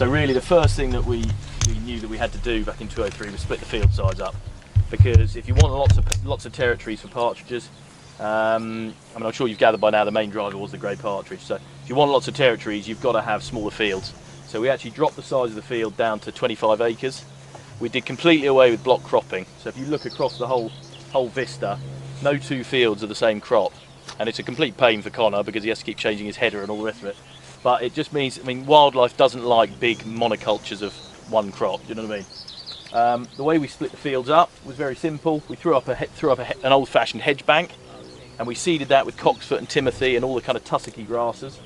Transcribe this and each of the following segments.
So really the first thing that we knew that we had to do back in 2003 was split the field size up, because if you want lots of territories for partridges, I mean, I'm sure you've gathered by now the main driver was the grey partridge, so if you want lots of territories you've got to have smaller fields. So we actually dropped the size of the field down to 25 acres. We did completely away with block cropping, so if you look across the whole vista, no two fields are the same crop, and it's a complete pain for Conor because he has to keep changing his header and all the rest of it. But it just means, I mean, wildlife doesn't like big monocultures of one crop, you know what I mean? The way we split the fields up was very simple. We threw up an old-fashioned hedge bank, and we seeded that with cocksfoot and timothy and all the kind of tussocky grasses.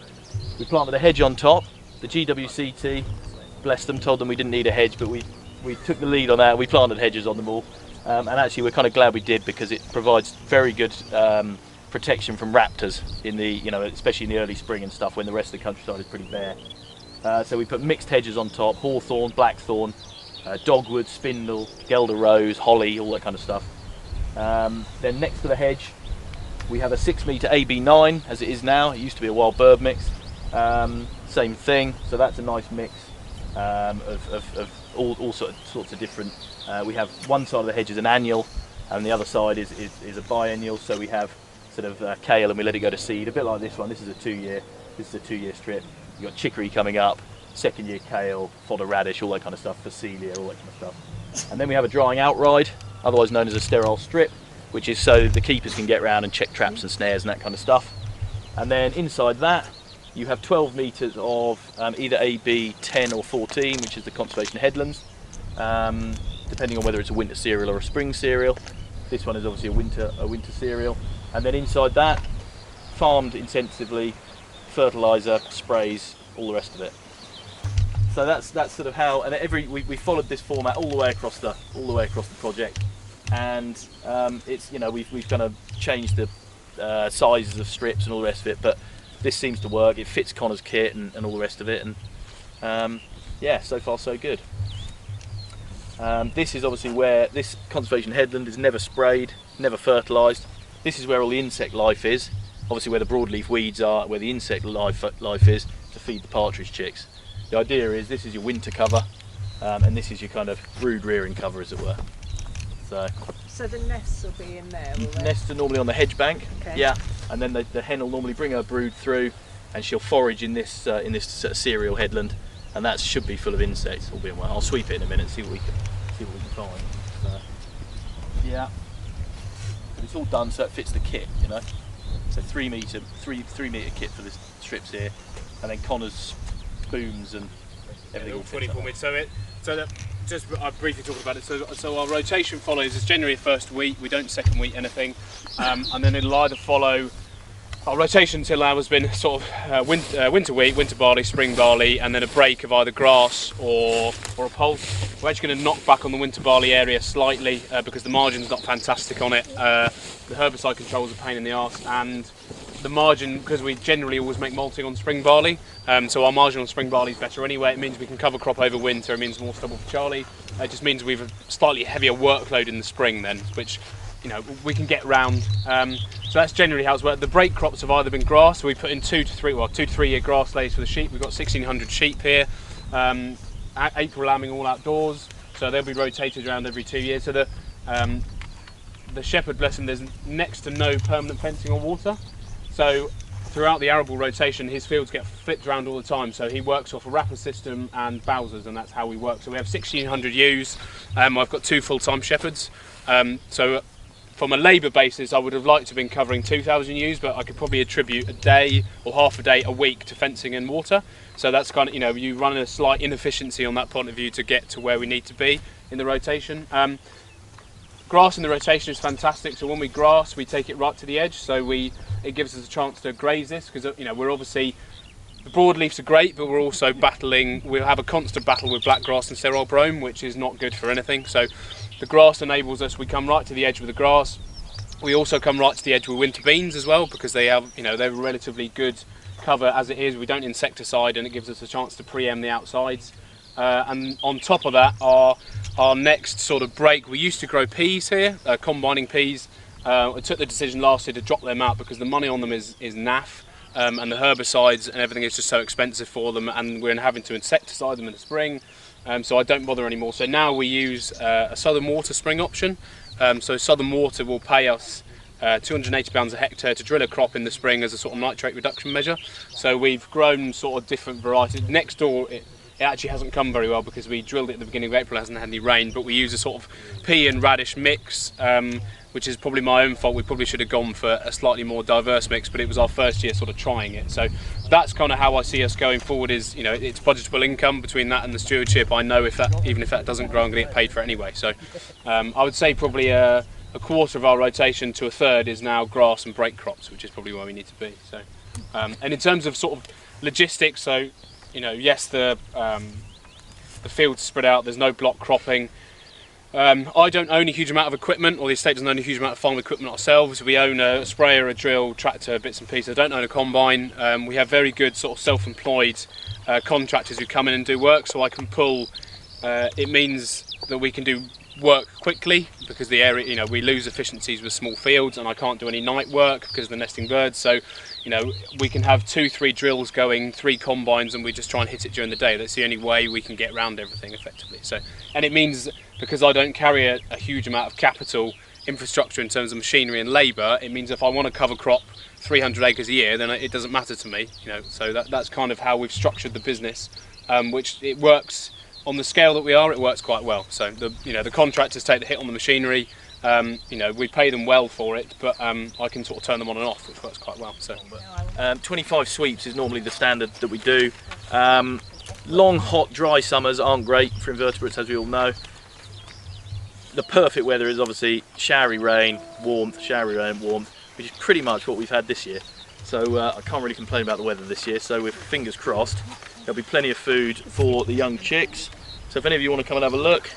We planted a hedge on top. The GWCT, bless them, told them we didn't need a hedge, but we took the lead on that. We planted hedges on them all, and actually we're kind of glad we did, because it provides very good protection from raptors in the, especially in the early spring and stuff when the rest of the countryside is pretty bare. So we put mixed hedges on top: hawthorn, blackthorn, dogwood, spindle, guelder rose, holly, all that kind of stuff. Then next to the hedge we have a 6 metre AB9 as it is now. It used to be a wild bird mix. Same thing, so that's a nice mix of all sorts of different. We have one side of the hedge is an annual, and the other side is a biennial. So we have sort of kale, and we let it go to seed, a bit like this one. This is a 2-year strip. You've got chicory coming up, second year kale, fodder radish, all that kind of stuff, phacelia, all that kind of stuff. And then we have a drying out ride, otherwise known as a sterile strip, which is so the keepers can get around and check traps and snares and that kind of stuff. And then inside that you have 12 metres of either AB 10 or 14, which is the conservation headlands, depending on whether it's a winter cereal or a spring cereal. This one is obviously a winter cereal. And then inside that, farmed intensively, fertiliser, sprays, all the rest of it. So that's sort of how, and we followed this format all the way across the project, and it's, we've kind of changed the sizes of strips and all the rest of it, but this seems to work. It fits Conor's kit and all the rest of it, and yeah, so far so good. This is obviously where this conservation headland is never sprayed, never fertilised. This is where all the insect life is, obviously where the broadleaf weeds are, where the insect life is to feed the partridge chicks. The idea is this is your winter cover, and this is your kind of brood rearing cover, as it were. So the nests will be in there, will they? Nests are normally on the hedge bank, okay. Yeah, and then the hen will normally bring her brood through, and she'll forage in this cereal headland, and that should be full of insects, all being well. I'll sweep it in a minute and see what we can find. So, yeah, but it's all done so it fits the kit, So 3 metre kit for the strips here, and then Conor's booms and everything. All 24 metres. Just I briefly talked about it. So our rotation follows is generally a first wheat. We don't second wheat anything, and then it'll either follow. Our rotation till now has been sort of winter wheat, winter barley, spring barley, and then a break of either grass or a pulse. We're actually going to knock back on the winter barley area slightly because the margin's not fantastic on it. The herbicide control is a pain in the arse, and the margin, because we generally always make malting on spring barley, so our margin on spring barley is better anyway. It means we can cover crop over winter. It means more stubble for Charlie. It just means we've a slightly heavier workload in the spring then, which we can get round. So that's generally how it's worked. The break crops have either been grass, so we put in 2 to 3 year grass layers for the sheep. We've got 1,600 sheep here, April lambing all outdoors, so they'll be rotated around every 2 years. So the shepherd, bless him, there's next to no permanent fencing or water. So throughout the arable rotation, his fields get flipped around all the time. So he works off a wrapper system and bowsers, and that's how we work. So we have 1,600 ewes. I've got 2 full-time shepherds. So from a labour basis, I would have liked to have been covering 2,000 ewes, but I could probably attribute a day or half a day a week to fencing and water. So that's kind of, you run a slight inefficiency on that point of view to get to where we need to be in the rotation. Grass in the rotation is fantastic. So when we grass, we take it right to the edge. So it gives us a chance to graze this, because we're obviously, the broadleafs are great, but we're also battling. We'll have a constant battle with blackgrass and sterile brome, which is not good for anything. So the grass enables us. We come right to the edge with the grass. We also come right to the edge with winter beans as well, because they have, they're relatively good cover as it is. We don't insecticide, and it gives us a chance to preempt the outsides. And on top of that, our next sort of break, we used to grow peas here, combining peas. I took the decision last year to drop them out because the money on them is naff. and the herbicides and everything is just so expensive for them, and we're having to insecticide them in the spring, so I don't bother anymore. So now we use a Southern Water spring option. So Southern Water will pay us £280 a hectare to drill a crop in the spring as a sort of nitrate reduction measure. So we've grown sort of different varieties. Next door it actually hasn't come very well because we drilled it at the beginning of April, it hasn't had any rain, but we use a sort of pea and radish mix, which is probably my own fault. We probably should have gone for a slightly more diverse mix, but it was our first year sort of trying it. So that's kind of how I see us going forward, is, you know, it's budgetable income between that and the stewardship. I know even if that doesn't grow, I'm going to get paid for it anyway. So I would say probably a quarter of our rotation to a third is now grass and break crops, which is probably where we need to be. So, and in terms of sort of logistics, so, you know, yes, the fields spread out, there's no block cropping. I don't own a huge amount of equipment, or the estate doesn't own a huge amount of farm equipment ourselves. We own a sprayer, a drill, tractor, bits and pieces. I don't own a combine. We have very good sort of self-employed contractors who come in and do work, so I can pull. It means that we can do work quickly, because the area, you know, we lose efficiencies with small fields, and I can't do any night work because of the nesting birds. So, you know, we can have 2-3 drills going, 3 combines, and we just try and hit it during the day. That's the only way we can get around everything effectively. So, and it means, because I don't carry a huge amount of capital infrastructure in terms of machinery and labour, it means if I want to cover crop 300 acres a year, then it doesn't matter to me. You know, so that's kind of how we've structured the business, which it works. On the scale that we are, it works quite well. So the contractors take the hit on the machinery. You know, we pay them well for it, but I can sort of turn them on and off, which works quite well. So 25 sweeps is normally the standard that we do. Long, hot, dry summers aren't great for invertebrates, as we all know. The perfect weather is obviously showery rain, warmth, which is pretty much what we've had this year. So I can't really complain about the weather this year. So with fingers crossed, there'll be plenty of food for the young chicks. So if any of you want to come and have a look,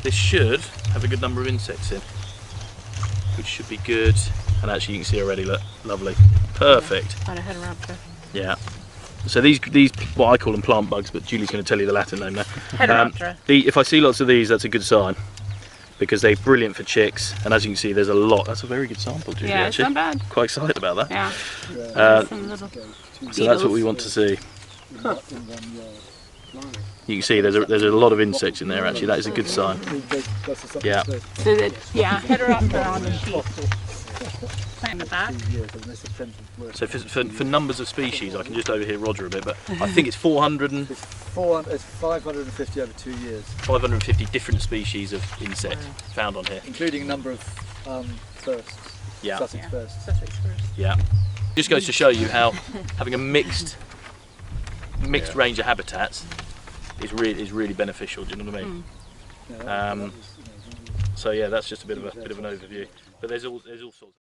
this should have a good number of insects in, which should be good. And actually you can see already, look, lovely, perfect. Yeah. So these what I call them plant bugs, but Julie's going to tell you the Latin name now. If I see lots of these, that's a good sign, because they're brilliant for chicks. And as you can see, there's a lot. That's a very good sample, Julie. Yeah, actually. it's not bad. Quite excited about that. Yeah. So that's what we want to see. You can see there's a lot of insects in there. Actually, that is a good sign. Yeah. Heteraptera on the sheet. In the back. So for numbers of species, I can just overhear Roger a bit, but I think it's 400 and... It's 550 over 2 years. 550 different species of insect found on here. Including a number of firsts. Yeah. Sussex firsts. Yeah. Just goes to show you how having a mixed range of habitats is really beneficial. Do you know what I mean? So yeah, that's just a bit of an overview. But there's all sorts.